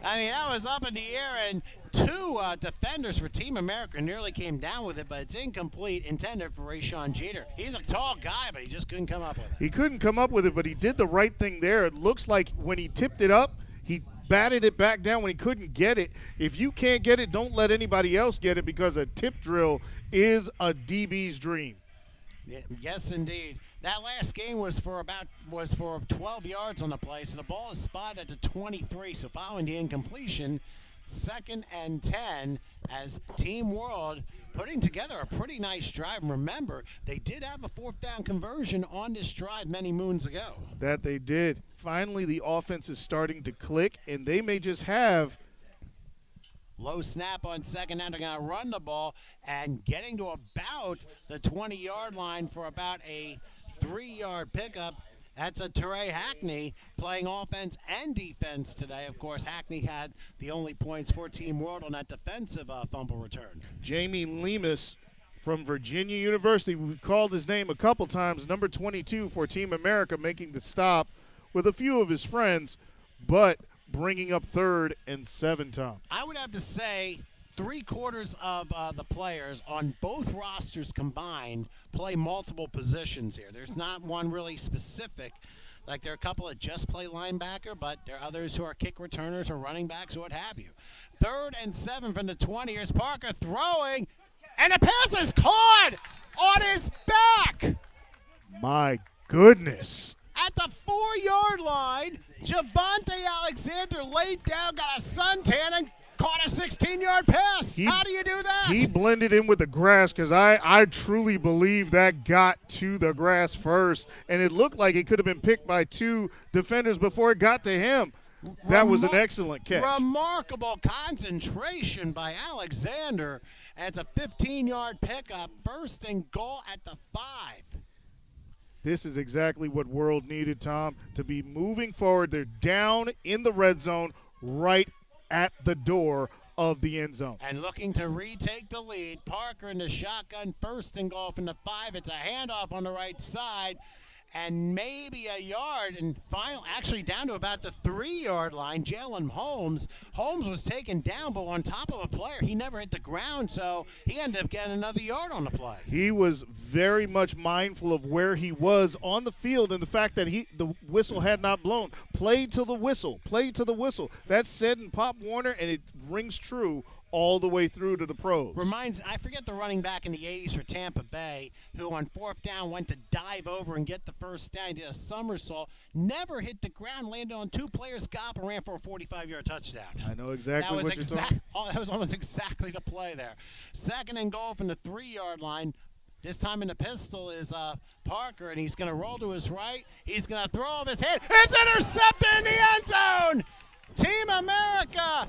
I mean, that was up in the air, and two defenders for Team America nearly came down with it, but it's incomplete, intended for Rashawn Jeter. He's a tall guy, but he just couldn't come up with it. He couldn't come up with it, but he did the right thing there. It looks like when he tipped it up, he batted it back down when he couldn't get it. If you can't get it, don't let anybody else get it, because a tip drill is a DB's dream. Yes, indeed. That last game was for 12 yards on the play, so the ball is spotted at the 23. So following the incompletion, 2nd and 10 as Team World putting together a pretty nice drive. And remember, they did have a 4th down conversion on this drive many moons ago. That they did. Finally, the offense is starting to click, and they may just have low snap on 2nd down. They're going to run the ball and getting to about the 20-yard line for about a 3-yard pickup. That's a Teray Hackney playing offense and defense today. Of course, Hackney had the only points for Team World on that defensive fumble return. Jamie Lemus from Virginia University. We called his name a couple times, number 22 for Team America, making the stop with a few of his friends, but bringing up 3rd and 7, Tom. I would have to say 3/4 of the players on both rosters combined play multiple positions here. There's not one really specific. Like there are a couple that just play linebacker, but there are others who are kick returners or running backs or what have you. 3rd and 7 from the 20. Here's Parker throwing, and the pass is caught on his back. My goodness. At the 4-yard line, Javante Alexander laid down, got a suntan, and caught a 16-yard pass. How do you do that? He blended in with the grass because I truly believe that got to the grass first, and it looked like it could have been picked by 2 defenders before it got to him. That was an excellent catch. Remarkable concentration by Alexander. And it's a 15-yard pickup, 1st and goal at the 5. This is exactly what World needed, Tom, to be moving forward. They're down in the red zone right at the door of the end zone. And looking to retake the lead. Parker in the shotgun, 1st and goal from the 5. It's a handoff on the right side. And maybe a yard, and actually down to about the 3-yard line. Jalen Holmes was taken down, but on top of a player. He never hit the ground, so he ended up getting another yard on the play. He was very much mindful of where he was on the field and the fact that the whistle had not blown. Played to the whistle. That's said in Pop Warner, and it rings true all the way through to the pros. I forget the running back in the 80s for Tampa Bay who on 4th down went to dive over and get the 1st down. He did a somersault, never hit the ground, landed on 2 players, got and ran for a 45-yard touchdown. I know exactly what you're talking about. That was almost exactly the play there. 2nd and goal from the 3-yard line. This time in the pistol is Parker, and he's going to roll to his right. He's going to throw off his head. It's intercepted in the end zone! Team America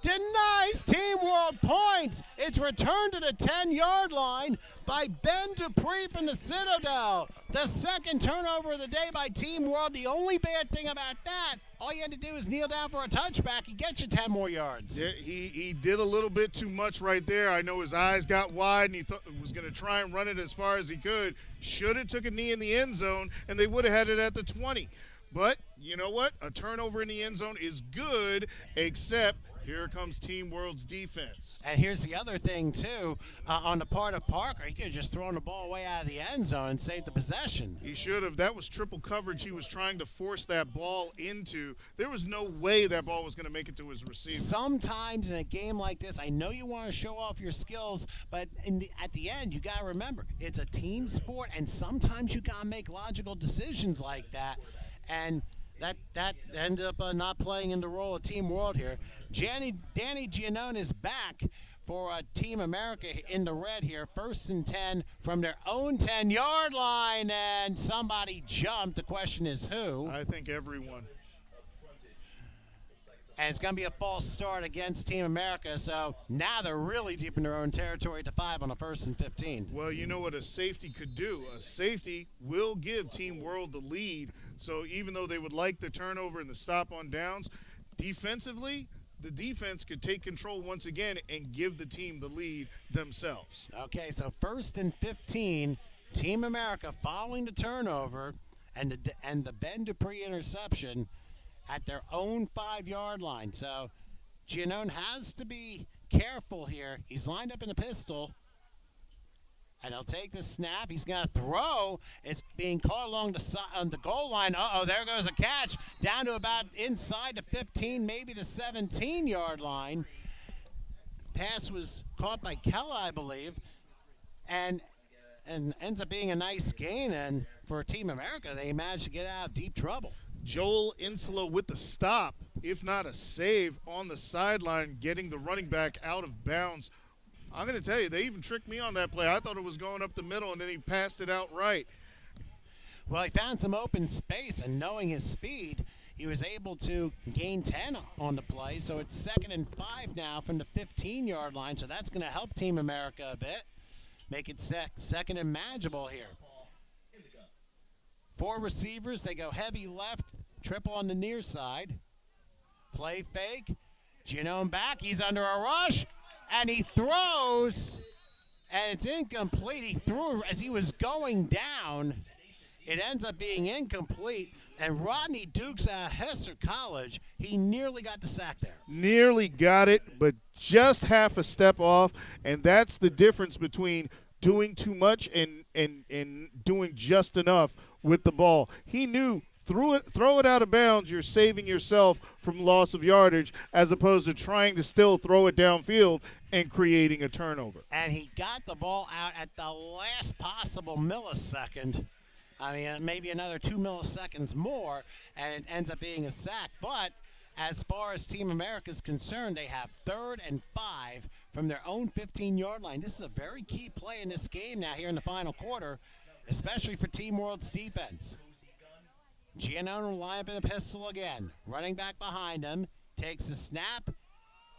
denies Team World points. It's returned to the 10-yard line by Ben Dupree from the Citadel. The 2nd turnover of the day by Team World. The only bad thing about that, all you had to do is kneel down for a touchback. He gets you 10 more yards. Yeah, he did a little bit too much right there. I know his eyes got wide, and he was going to try and run it as far as he could. Should have took a knee in the end zone, and they would have had it at the 20. But you know what? A turnover in the end zone is good, except here comes Team World's defense. And here's the other thing, too. On the part of Parker, he could have just thrown the ball way out of the end zone and saved the possession. He should have. That was triple coverage he was trying to force that ball into. There was no way that ball was going to make it to his receiver. Sometimes in a game like this, I know you want to show off your skills, but at the end, you got to remember, it's a team sport, and sometimes you got to make logical decisions like that. And that ended up not playing in the role of Team World here. Danny Giannone is back for Team America in the red here. 1st and 10 from their own 10-yard line, and somebody jumped. The question is who? I think everyone. And it's going to be a false start against Team America, so now they're really deep in their own territory to 5 on a 1st and 15. Well, you know what a safety could do? A safety will give Team World the lead, so even though they would like the turnover and the stop on downs, defensively, the defense could take control once again and give the team the lead themselves. Okay, so 1st and 15, Team America following the turnover and the Ben Dupree interception at their own 5-yard line. So Giannone has to be careful here. He's lined up in the pistol. And he'll take the snap. He's going to throw. It's being caught along the goal line. Uh-oh, there goes a catch. Down to about inside the 15, maybe the 17-yard line. Pass was caught by Kella, I believe. And and ends up being a nice gain. And for Team America, they managed to get out of deep trouble. Joel Insula with the stop, if not a save, on the sideline, getting the running back out of bounds. I'm going to tell you, they even tricked me on that play. I thought it was going up the middle, and then he passed it out right. Well, he found some open space, and knowing his speed, he was able to gain 10 on the play. So it's 2nd and 5 now from the 15-yard line. So that's going to help Team America a bit. Make it second and manageable here. 4 receivers. They go heavy left, triple on the near side. Play fake. Giannone back. He's under a rush. And he throws. And it's incomplete. He threw as he was going down. It ends up being incomplete. And Rodney Dukes out of Hester College, he nearly got the sack there. Nearly got it, but just half a step off. And that's the difference between doing too much and doing just enough with the ball. He knew throw it out of bounds, you're saving yourself from loss of yardage, as opposed to trying to still throw it downfield and creating a turnover. And he got the ball out at the last possible millisecond. I mean, maybe another 2 milliseconds more, and it ends up being a sack. But as far as Team America is concerned, they have 3rd and 5 from their own 15-yard line. This is a very key play in this game now here in the final quarter, especially for Team World's defense. Giannone will line up in a pistol again. Running back behind him. Takes the snap.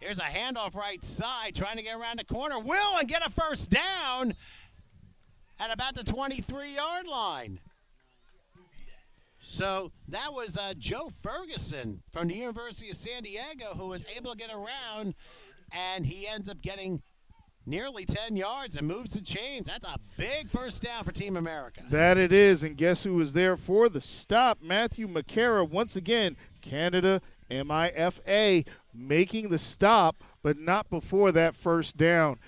Here's a handoff right side. Trying to get around the corner. Will and get a first down at about the 23-yard line. So that was Joe Ferguson from the University of San Diego who was able to get around, and he ends up getting nearly 10 yards and moves the chains. That's a big first down for Team America. That it is, and guess who was there for the stop? Matthew McCara, once again, Canada MIFA, making the stop, but not before that first down.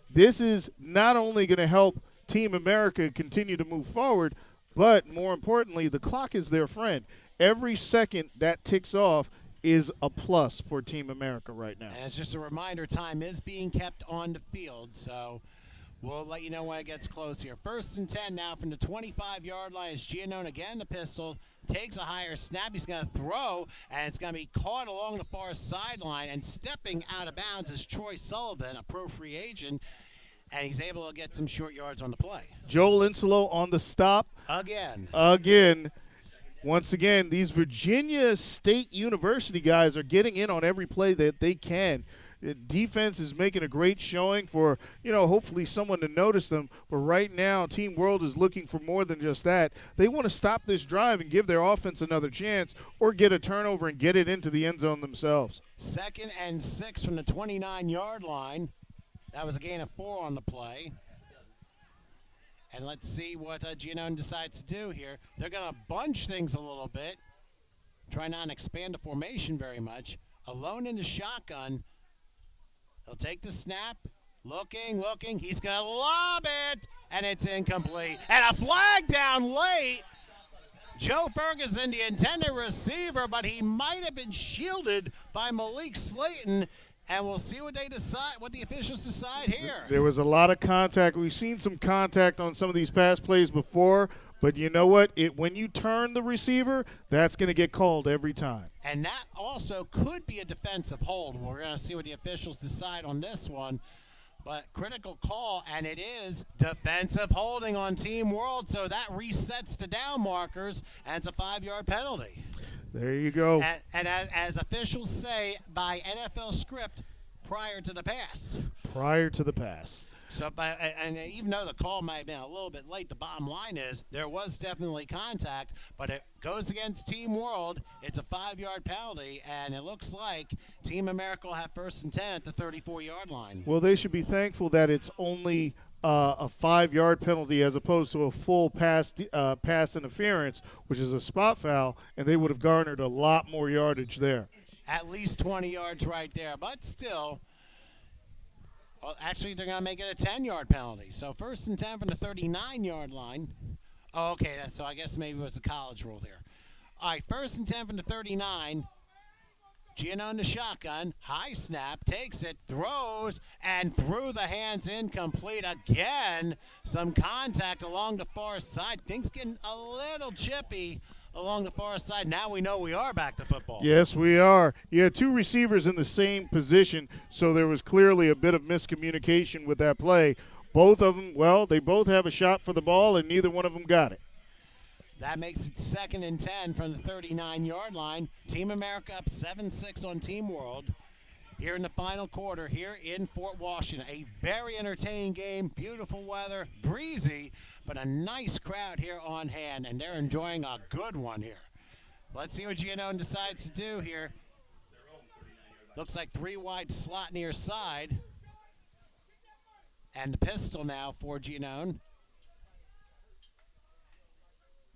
This is not only going to help Team America continue to move forward, but more importantly, the clock is their friend. Every second that ticks off is a plus for Team America right now. And it's just a reminder, time is being kept on the field, so we'll let you know when it gets close here. 1st and 10 now from the 25-yard line. Is Giannone again, the pistol, takes a higher snap. He's going to throw, and it's going to be caught along the far sideline, and stepping out of bounds is Troy Sullivan, a pro free agent, and he's able to get some short yards on the play. Joel Insolo on the stop. Again. Once again, these Virginia State University guys are getting in on every play that they can. The defense is making a great showing for, hopefully someone to notice them. But right now, Team World is looking for more than just that. They want to stop this drive and give their offense another chance or get a turnover and get it into the end zone themselves. 2nd and 6 from the 29-yard line. That was a gain of 4 on the play. And let's see what Giannone decides to do here. They're going to bunch things a little bit. Try not to expand the formation very much. Alone in the shotgun. He'll take the snap. Looking. He's going to lob it. And it's incomplete. And a flag down late. Joe Ferguson, the intended receiver, but he might have been shielded by Malik Slayton. And we'll see what they decide, what the officials decide here. There was a lot of contact. We've seen some contact on some of these pass plays before, but you know what? When you turn the receiver, that's going to get called every time. And that also could be a defensive hold. We're going to see what the officials decide on this one. But critical call, and it is defensive holding on Team World, so that resets the down markers, and it's a 5-yard penalty. There you go. And as officials say by NFL script, prior to the pass. Prior to the pass. So, and even though the call might have been a little bit late, the bottom line is there was definitely contact, but it goes against Team World. It's a 5-yard penalty, and it looks like Team America will have 1st and 10 at the 34-yard line. Well, they should be thankful that it's only a 5-yard penalty as opposed to a full pass interference, which is a spot foul, and they would have garnered a lot more yardage there. At least 20 yards right there, but still. Well, actually, they're going to make it a 10-yard penalty. So 1st and 10 from the 39-yard line. Oh, okay, so I guess maybe it was a college rule there. All right, 1st and 10 from the 39. Giannone the shotgun, high snap, takes it, throws, and through the hands, incomplete again. Some contact along the far side. Things getting a little chippy along the far side. Now we know we are back to football. Yes, we are. You had two receivers in the same position, so there was clearly a bit of miscommunication with that play. Both of them, well, they both have a shot for the ball, and neither one of them got it. That makes it 2nd and 10 from the 39-yard line. Team America up 7-6 on Team World. Here in the final quarter, here in Fort Washington. A very entertaining game, beautiful weather, breezy, but a nice crowd here on hand, and they're enjoying a good one here. Let's see what Giannone decides to do here. Looks like 3 wide slot near side. And the pistol now for Giannone.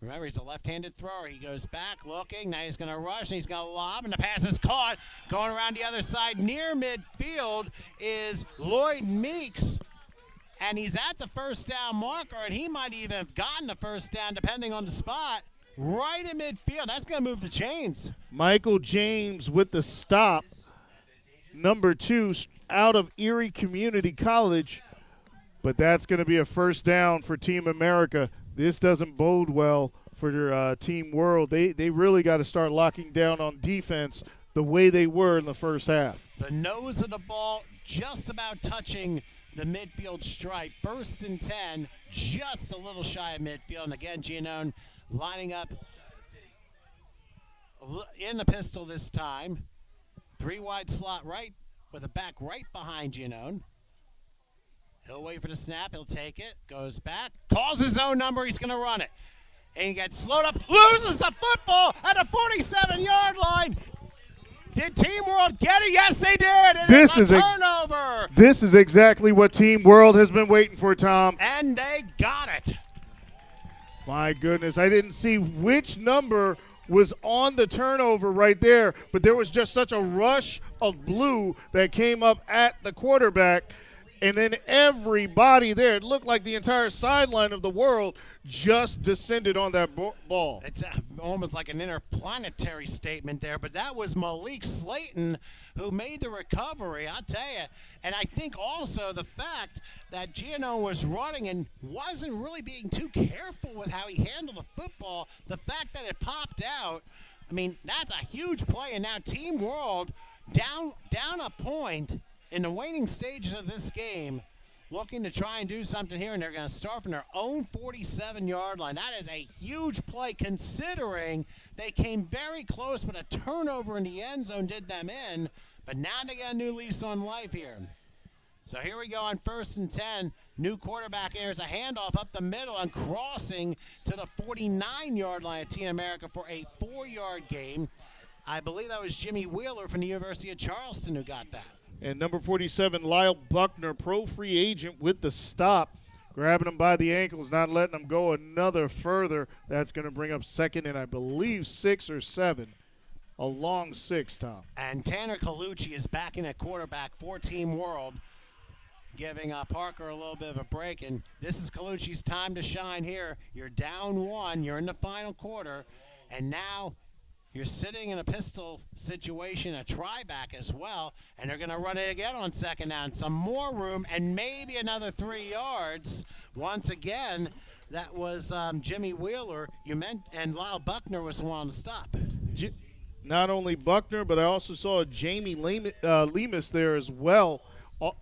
Remember, he's a left-handed thrower. He goes back looking. Now he's going to rush, and he's going to lob, and the pass is caught. Going around the other side near midfield is Lloyd Meeks, and he's at the first down marker, and he might even have gotten the first down depending on the spot. Right in midfield. That's going to move the chains. Michael James with the stop. Number 2 out of Erie Community College, but that's going to be a first down for Team America. This doesn't bode well for Team World. They really got to start locking down on defense the way they were in the first half. The nose of the ball just about touching the midfield stripe. 1st and 10, just a little shy of midfield. And again, Giannone lining up in the pistol this time. 3 wide slot right with a back right behind Giannone. He'll wait for the snap. He'll take it. Goes back. Calls his own number. He's going to run it. And he gets slowed up. Loses the football at the 47-yard line. Did Team World get it? Yes, they did. And this it's a is turnover. This is exactly what Team World has been waiting for, Tom. And they got it. My goodness. I didn't see which number was on the turnover right there, but there was just such a rush of blue that came up at the quarterback. And then everybody there, it looked like the entire sideline of the world just descended on that ball. It's almost like an interplanetary statement there, but that was Malik Slayton who made the recovery, I'll tell you. And I think also the fact that Giannone was running and wasn't really being too careful with how he handled the football, the fact that it popped out, I mean, that's a huge play. And now Team World down a point in the waning stages of this game, looking to try and do something here, and they're going to start from their own 47-yard line. That is a huge play considering they came very close, but a turnover in the end zone did them in. But now they got a new lease on life here. So here we go on 1st and 10. New quarterback. There's a handoff up the middle and crossing to the 49-yard line of Team America for a 4-yard gain. I believe that was Jimmy Wheeler from the University of Charleston who got that. And number 47, Lyle Buckner, pro free agent with the stop, grabbing him by the ankles, not letting him go another further. That's going to bring up 2nd and I believe 6 or 7. A long 6, Tom. And Tanner Colucci is back in at quarterback for Team World, giving Parker a little bit of a break. And this is Colucci's time to shine here. You're down 1. You're in the final quarter. And now you're sitting in a pistol situation, a try-back as well, and they're going to run it again on 2nd down. Some more room and maybe another 3 yards. Once again, that was Jimmy Wheeler. And Lyle Buckner was the one on the stop. Not only Buckner, but I also saw Jamie Lemus there as well,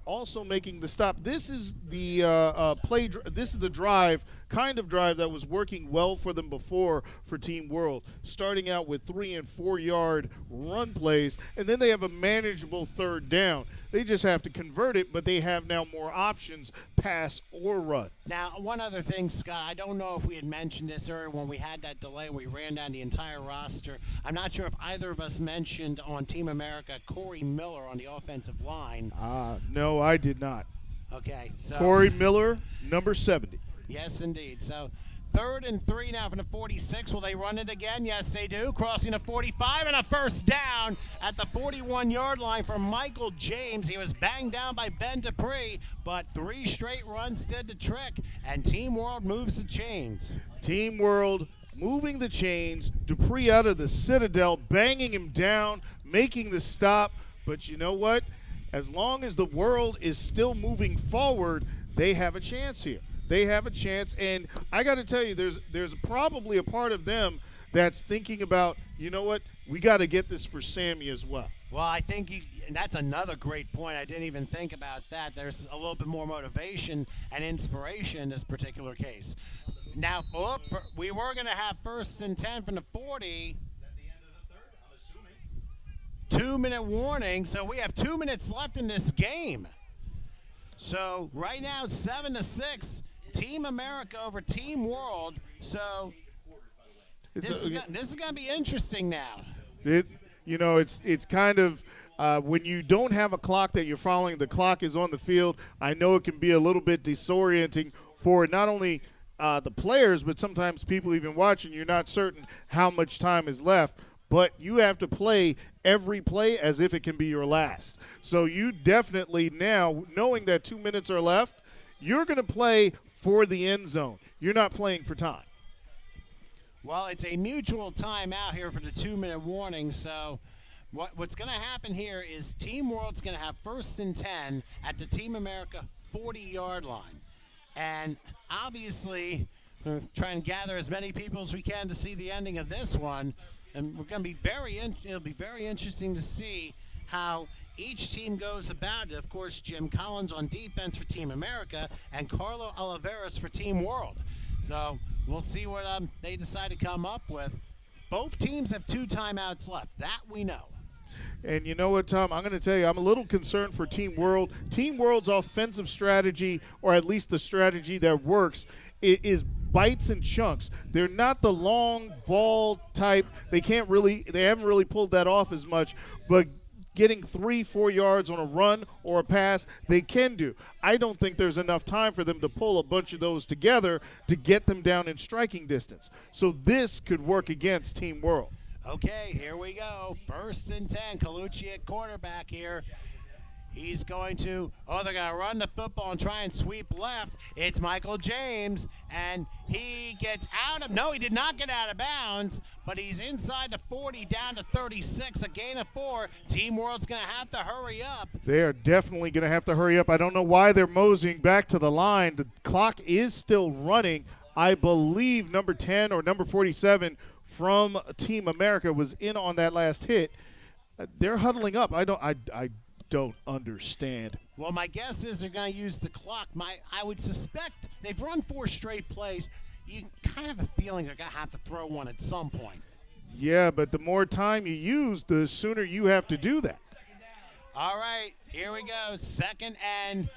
also making the stop. This is the This is the drive that was working well for them before for Team World, starting out with 3 and 4 yard run plays, and then they have a manageable 3rd down. They just have to convert it, but they have now more options, pass or run. Now, one other thing, Scott, I don't know if we had mentioned this earlier when we had that delay. We ran down the entire roster. I'm not sure if either of us mentioned on Team America Corey Miller on the offensive line. No, I did not. Okay. So Corey Miller, number 70. Yes, indeed. So 3rd and 3 now from the 46. Will they run it again? Yes, they do. Crossing the 45 and a first down at the 41-yard line for Michael James. He was banged down by Ben Dupree, but 3 straight runs did the trick, and Team World moves the chains. Team World moving the chains. Dupree out of the Citadel, banging him down, making the stop. But you know what? As long as the world is still moving forward, they have a chance here. They have a chance, and I got to tell you, there's probably a part of them that's thinking about, you know what, we got to get this for Sammy as well. Well, I think and that's another great point. I didn't even think about that. There's a little bit more motivation and inspiration in this particular case. Now, we were going to have 1st and 10 from the 40. 2-minute warning, so we have 2 minutes left in this game. So right now, 7-6, Team America over Team World. So this is going to be interesting now. It's kind of when you don't have a clock that you're following, the clock is on the field. I know it can be a little bit disorienting for not only the players, but sometimes people even watching. You're not certain how much time is left, but you have to play every play as if it can be your last. So you definitely now, knowing that 2 minutes are left, you're going to play for the end zone. You're not playing for time. Well, it's a mutual timeout here for the 2-minute warning. So what's going to happen here is Team World's going to have 1st and 10 at the Team America 40-yard line. And obviously, we're trying to gather as many people as we can to see the ending of this one. And we're going to be it'll be very interesting to see how each team goes about it. Of course, Jim Collins on defense for Team America and Carlo Oliveras for Team World. So we'll see what they decide to come up with. Both teams have 2 timeouts left. That we know. And you know what, Tom? I'm going to tell you, I'm a little concerned for Team World. Team World's offensive strategy, or at least the strategy that works, is bites and chunks. They're not the long ball type. They haven't really pulled that off as much, but getting 3-4 yards on a run or a pass, they can do. I don't think there's enough time for them to pull a bunch of those together to get them down in striking distance. So this could work against Team World. Okay, here we go. 1st and 10. Colucci at quarterback here. He's going to, they're going to run the football and try and sweep left. It's Michael James, and he gets he did not get out of bounds, but he's inside the 40 down to 36, a gain of 4. Team World's going to have to hurry up. They are definitely going to have to hurry up. I don't know why they're moseying back to the line. The clock is still running. I believe number 10 or number 47 from Team America was in on that last hit. They're huddling up. I don't understand. Well, my guess is they're going to use the clock. I would suspect they've run 4 straight plays. You kind of have a feeling they're going to have to throw one at some point. Yeah, but the more time you use, the sooner you have to do that. All right, here we go. 2nd and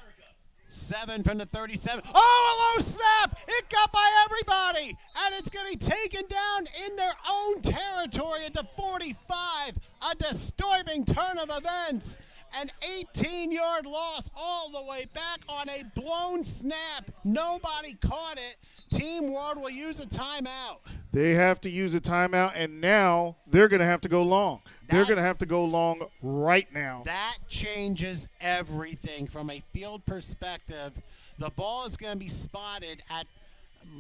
7 from the 37. Oh, a low snap! It got by everybody, and it's going to be taken down in their own territory at the 45. A disturbing turn of events. An 18-yard loss all the way back on a blown snap. Nobody caught it. Team World will use a timeout. They have to use a timeout, and now they're going to have to go long. They're going to have to go long right now. That changes everything from a field perspective. The ball is going to be spotted at,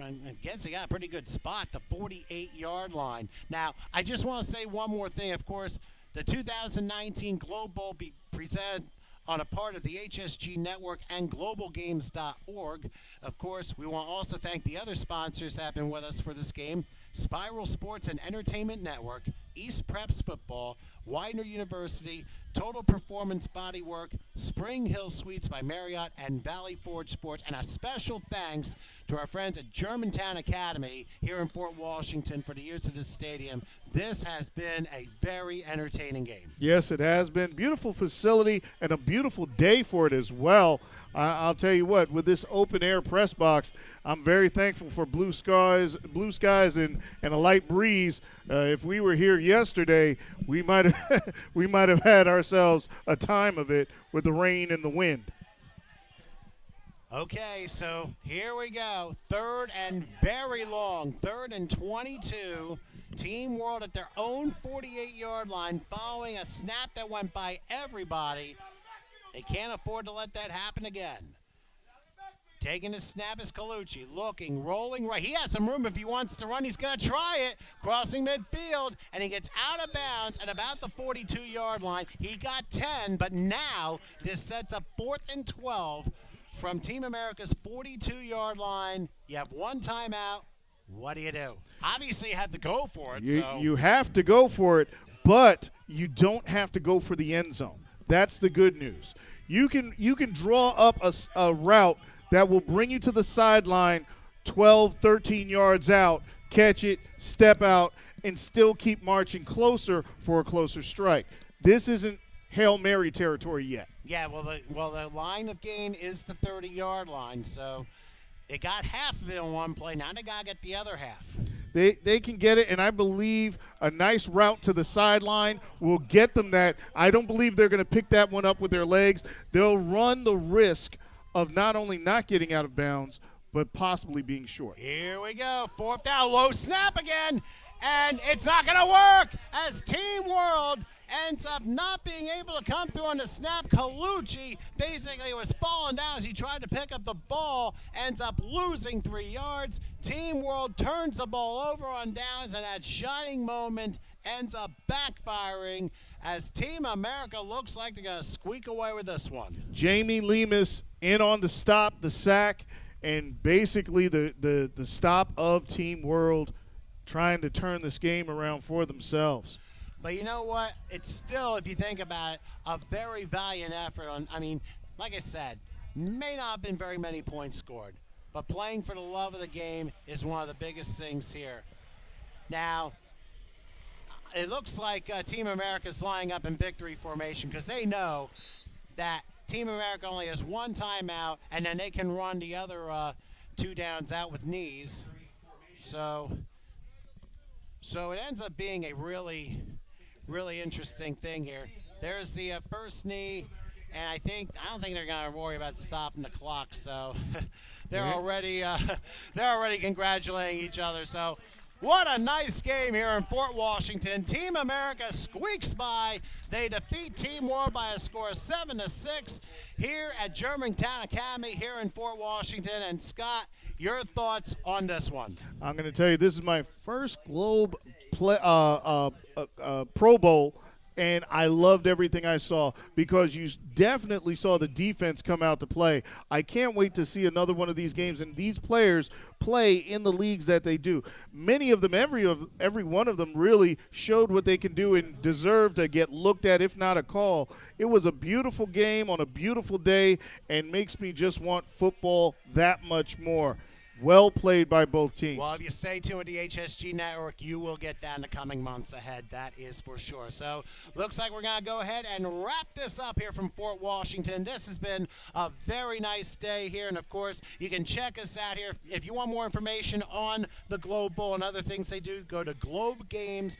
I guess they got a pretty good spot, the 48-yard line. Now, I just want to say one more thing. Of course, the 2019 Globe Bowl be presented on a part of the HSG Network and globalgames.org. Of course, we want to also thank the other sponsors that have been with us for this game: Spiral Sports and Entertainment Network, East Preps Football, Widener University, Total Performance Bodywork, Spring Hill Suites by Marriott, and Valley Forge Sports. And a special thanks to our friends at Germantown Academy here in Fort Washington for the use of this stadium. This has been a very entertaining game. Yes, it has been. Beautiful facility and a beautiful day for it as well. I'll tell you what, with this open-air press box, I'm very thankful for blue skies and a light breeze. If we were here yesterday, we might have had ourselves a time of it with the rain and the wind. Okay, so here we go. 3rd and very long. 3rd and 22. Team World at their own 48-yard line following a snap that went by everybody. They can't afford to let that happen again. Taking his snap is Colucci. Looking, rolling right. He has some room if he wants to run. He's going to try it. Crossing midfield, and he gets out of bounds at about the 42-yard line. He got 10, but now this sets up 4th and 12 from Team America's 42-yard line. You have one timeout. What do? Obviously, you had to go for it. You have to go for it, but you don't have to go for the end zone. That's the good news. You can draw up a route that will bring you to the sideline 12, 13 yards out, catch it, step out, and still keep marching closer for a closer strike. This isn't Hail Mary territory yet. Yeah, well, the line of gain is the 30-yard line, so it got half of it on one play. Now they got to get the other half. They can get it, and I believe a nice route to the sideline will get them that. I don't believe they're going to pick that one up with their legs. They'll run the risk of not only not getting out of bounds, but possibly being short. Here we go. 4th down, low snap again, and it's not going to work as Team World ends up not being able to come through on the snap. Colucci basically was falling down as he tried to pick up the ball, ends up losing 3 yards. Team World turns the ball over on downs, and that shining moment ends up backfiring as Team America looks like they're going to squeak away with this one. Jamie Lemus in on the stop, the sack, and basically the stop of Team World trying to turn this game around for themselves. But you know what? It's still, if you think about it, a very valiant effort. Like I said, may not have been very many points scored, but playing for the love of the game is one of the biggest things here. Now, it looks like Team America's lining up in victory formation because they know that Team America only has one timeout, and then they can run the other 2 downs out with knees. So it ends up being a really interesting thing here. There's the first knee, and I don't think they're going to worry about stopping the clock. So they're already congratulating each other. So what a nice game here in Fort Washington. Team America squeaks by. They defeat Team World by a score of 7-6 here at Germantown Academy here in Fort Washington. And Scott, your thoughts on this one? I'm going to tell you, this is my first Globe Pro Bowl, and I loved everything I saw because you definitely saw the defense come out to play. I can't wait to see another one of these games, and these players play in the leagues that they do. Many of them, every one of them really showed what they can do and deserve to get looked at, if not a call. It was a beautiful game on a beautiful day and makes me just want football that much more. Well played by both teams. Well, if you stay tuned with the HSG Network, you will get that in the coming months ahead. That is for sure. So, looks like we're going to go ahead and wrap this up here from Fort Washington. This has been a very nice day here. And, of course, you can check us out here. If you want more information on the Globe Bowl and other things they do, go to globegames.org.